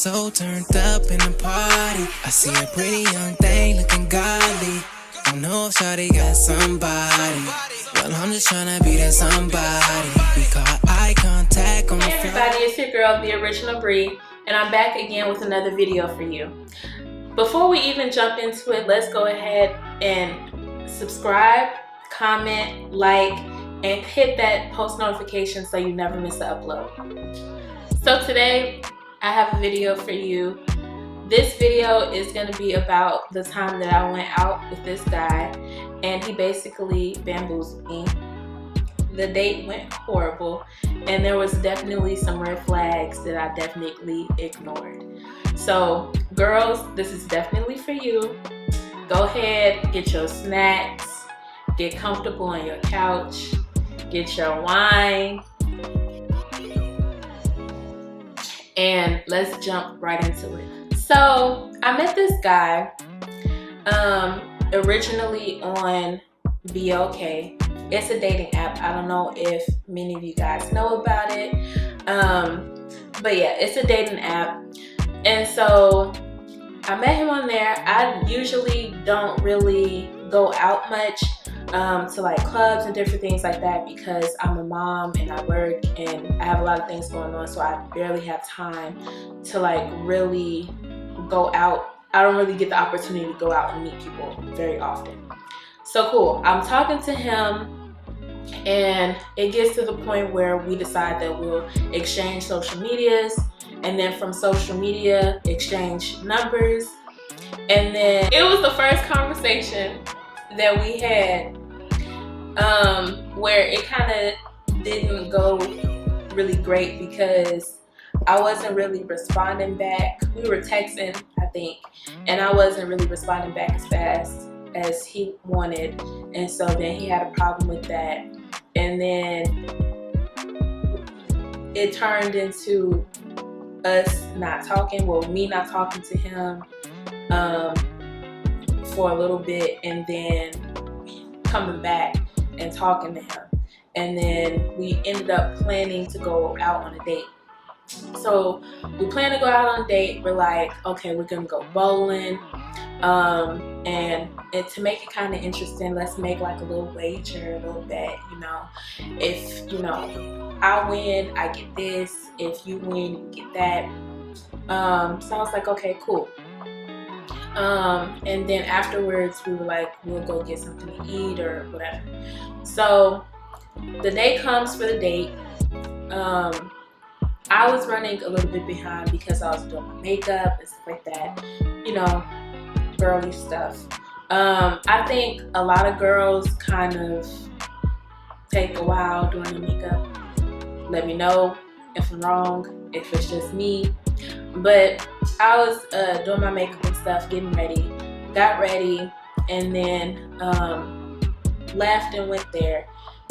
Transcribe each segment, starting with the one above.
so turned up in the party. I see a pretty young thing looking godly. Don't know if shawty got somebody. Well, I'm just tryna be that somebody. We caught eye contact on the Hey everybody, it's your girl, TheeOriginalBrii, and I'm back again with another video for you. Before we even jump into it, let's go ahead and subscribe, comment, like, and hit that post notification so you never miss an upload. So today, I have a video for you. This video is going to be about the time that I went out with this guy and he basically bamboozled me. The date went horrible and there was definitely some red flags that I definitely ignored. So girls, this is definitely for you. Go ahead, get your snacks, get comfortable on your couch, get your wine, and let's jump right into it. So I met this guy originally on BOK. It's a dating app. I don't know if many of you guys know about it, but yeah, it's a dating app. And so I met him on there. I usually don't really go out much to like clubs and different things like that because I'm a mom and I work and I have a lot of things going on, so I barely have time to like really go out. I don't really get the opportunity to go out and meet people very often. So cool, I'm talking to him and it gets to the point where we decide that we'll exchange social medias, and then from social media exchange numbers. And then it was the first conversation that we had where it kind of didn't go really great because I wasn't really responding back. We were texting, I think, and I wasn't really responding back as fast as he wanted, and so then he had a problem with that. And then it turned into us not talking, well, me not talking to him for a little bit, and then coming back and talking to him. And then we ended up planning to go out on a date. So we plan to go out on a date. We're like, okay, we're gonna go bowling, and to make it kind of interesting, let's make like a little wager, a little bet, you know. If you know I win, I get this. If you win, you get that. So I was like, okay, cool. And then afterwards we were like, we'll go get something to eat or whatever. So the day comes for the date. I was running a little bit behind because I was doing my makeup and stuff like that, you know, girly stuff. I think a lot of girls kind of take a while doing their makeup. Let me know if I'm wrong, if it's just me. But I was doing my makeup and stuff, getting ready, got ready, and then left and went there.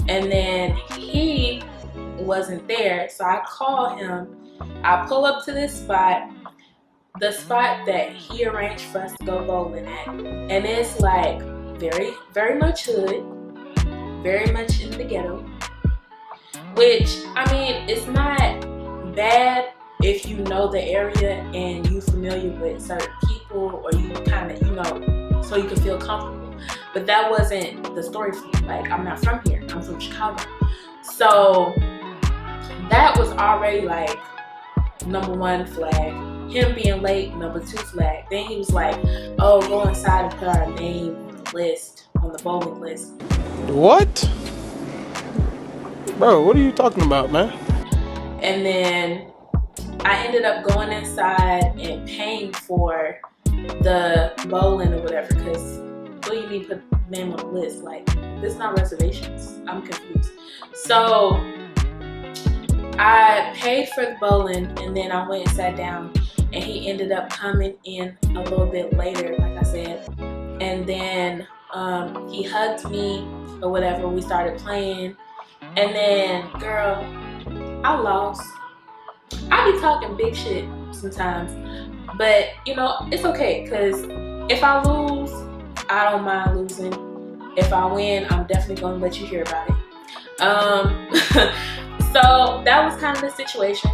And then he wasn't there, so I call him. I pull up to this spot, the spot that he arranged for us to go bowling at, and it's like very much hood, very much in the ghetto, which I mean, it's not bad if you know the area and you familiar with certain people, or you kind of, you know, so you can feel comfortable. But that wasn't the story for me. Like, I'm not from here, I'm from Chicago. So that was already like #1 flag. Him being late, #2 flag. Then he was like, oh, go inside and put our name on the list, on the bowling list. What? Bro, what are you talking about, man? And then I ended up going inside and paying for the bowling or whatever, because what do you mean put name on the list? Like, this is not reservations. I'm confused. So I paid for the bowling, and then I went and sat down, and he ended up coming in a little bit later, like I said. And then he hugged me or whatever. We started playing, and then, girl, I lost. I be talking big shit sometimes, but you know, it's okay, because if I lose, I don't mind losing. If I win, I'm definitely gonna let you hear about it. So that was kind of the situation.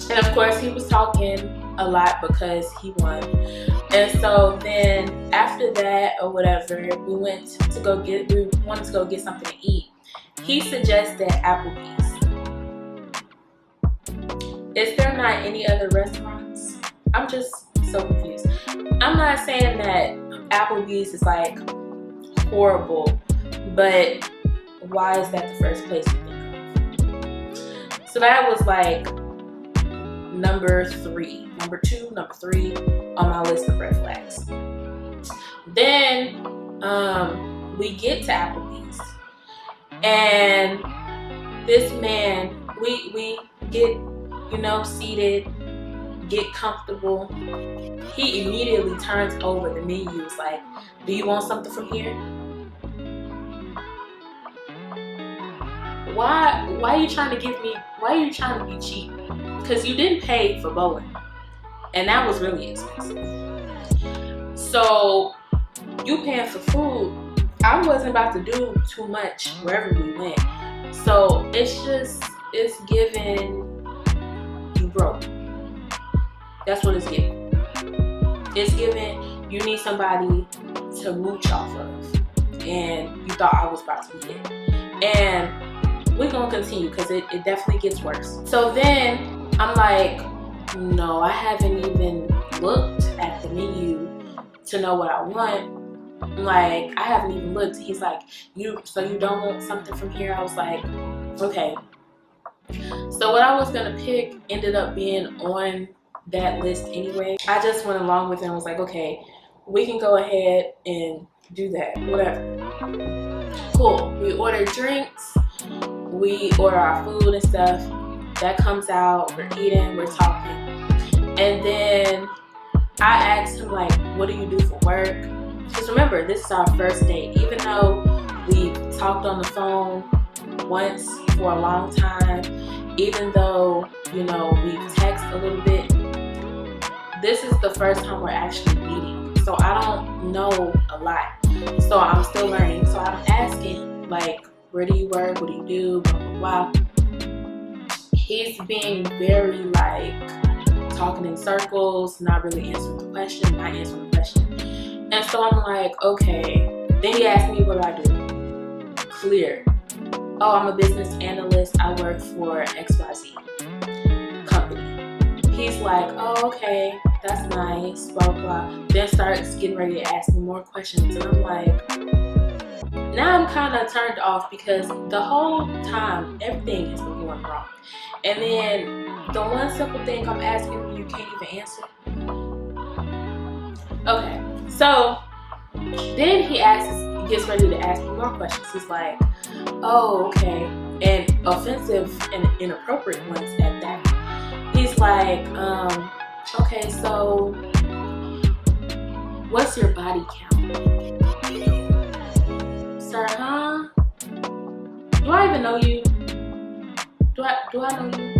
And of course he was talking a lot because he won. And so then after that or whatever, we wanted to go get something to eat. He suggested Applebee's. Is there not any other restaurants? I'm just so confused. I'm not saying that Applebee's is like horrible, but why is that the first place you think of? So that was like number 3, number 2, number 3 on my list of red flags. Then we get to Applebee's, and this man, we get, you know, seated, get comfortable. He immediately turns over the menu. It's like, do you want something from here? Why are you trying to be cheap? Because you didn't pay for bowling, and that was really expensive. So you paying for food. I wasn't about to do too much wherever we went. So it's giving you broke. That's what it's giving. It's giving you need somebody to mooch off of, and you thought I was about to be it. And we're gonna continue because it definitely gets worse. So then I'm like, no, I haven't even looked at the menu to know what I want. Like, I haven't even looked. He's like, so you don't want something from here? I was like, okay. So what I was gonna pick ended up being on that list anyway. I just went along with it and was like, okay, we can go ahead and do that, whatever. Cool. We order drinks, we order our food and stuff. That comes out, we're eating, we're talking. And then I asked him, like, what do you do for work? Because remember, this is our first date. Even though we talked on the phone once for a long time, even though, you know, we text a little bit, this is the first time we're actually meeting. So I don't know a lot. So I'm still learning. So I'm asking, like, where do you work? What do you do? Blah, blah, blah. He's being very, like, talking in circles, not really answering the question, not answering the question. And so I'm like, okay. Then he asked me, what do I do? Clear. Oh, I'm a business analyst. I work for XYZ company. He's like, oh, okay, that's nice, blah, blah. Then starts getting ready to ask me more questions. And I'm like, now I'm kind of turned off because the whole time, everything has been going wrong. And then the one simple thing I'm asking you, you can't even answer. Okay, so then he gets ready to ask me more questions. He's like, oh, okay, and offensive and inappropriate ones at that. He's like, okay, so what's your body count? Sir, huh? Do I even know you? Do I know you?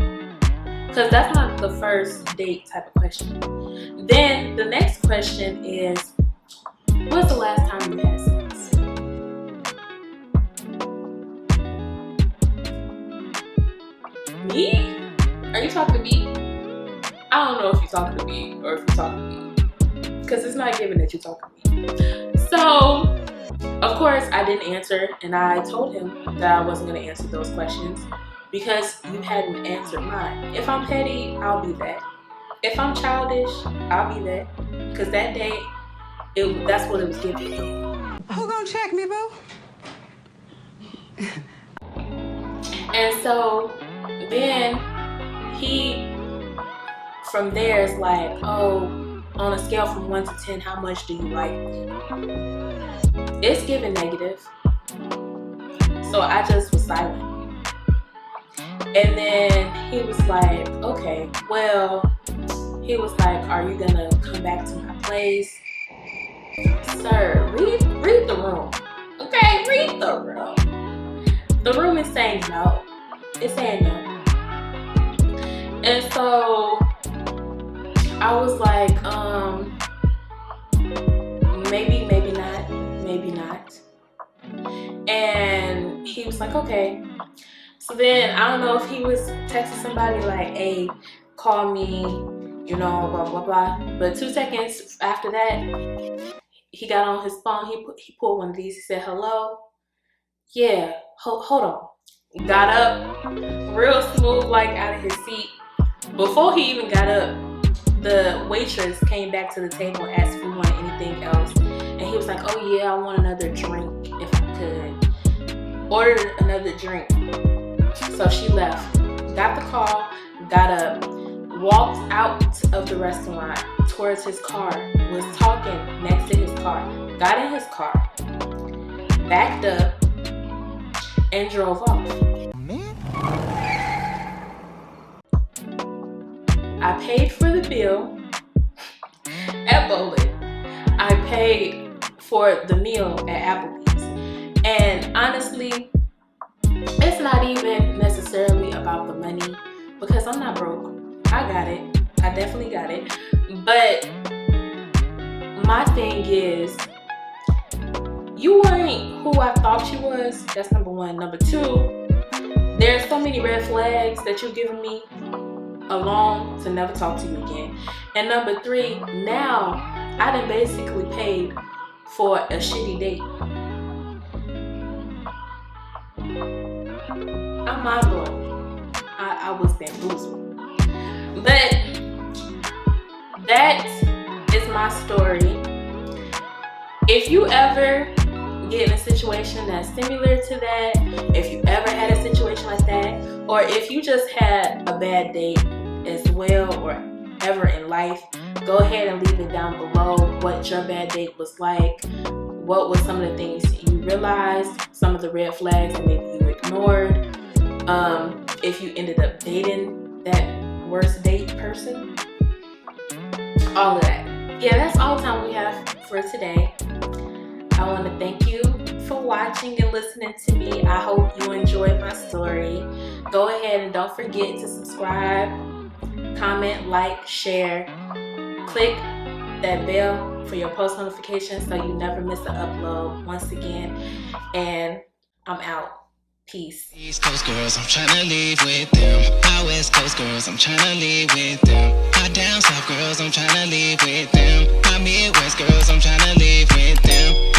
Because that's not the first date type of question. Then the next question is, when's the last time you had sex? Me? Are you talking to me? I don't know if you're talking to me or if you're talking to me. Because it's not given that you're talking to me. So, of course, I didn't answer. And I told him that I wasn't going to answer those questions because you hadn't answered mine. If I'm petty, I'll be that. If I'm childish, I'll be that. Because that day, that's what it was giving me. Who gonna check me, boo? And so then he, from there, is like, oh, on a scale from 1 to 10, how much do you like me? It's giving negative. So I just was silent. And then he was like, okay, well, he was like, are you gonna come back to my place? Sir, read the room. Okay, read the room. The room is saying no. It's saying no. And so I was like, maybe not. And he was like, okay. So then I don't know if he was texting somebody like, hey, call me you know, blah, blah, blah. But 2 seconds after that, he got on his phone. He pulled one of these. He said, hello? Yeah, hold on. He got up real smooth, like out of his seat. Before he even got up, the waitress came back to the table and asked if he wanted anything else. And he was like, oh yeah, I want another drink if I could. Ordered another drink. So she left. Got the call, got up, walked out of the restaurant towards his car, was talking next to his car, got in his car, backed up, and drove off. I paid for the bill at bowling. I paid for the meal at Applebee's. And honestly, it's not even necessarily about the money because I'm not broke. I got it. I definitely got it. But my thing is, you weren't who I thought you was. That's number one. Number two, there's so many red flags that you've given me alone to never talk to you again. And number three, now I done basically paid for a shitty date. I'm mind blown. I was bamboozled. But that is my story. If you ever get in a situation that's similar to that, if you ever had a situation like that, or if you just had a bad date as well, or ever in life, go ahead and leave it down below what your bad date was like. What were some of the things you realized, some of the red flags that maybe you ignored, if you ended up dating that worst date person, all of that. Yeah, that's all the time we have for today. I want to thank you for watching and listening to me. I hope you enjoyed my story. Go ahead and don't forget to subscribe, comment, like, share. Click that bell for your post notifications so you never miss an upload once again. And I'm out. Peace. East Coast girls, I'm tryna leave with them. My West Coast girls, I'm tryna leave with them. My down South girls, I'm tryna leave with them. My Midwest girls, I'm tryna leave with them.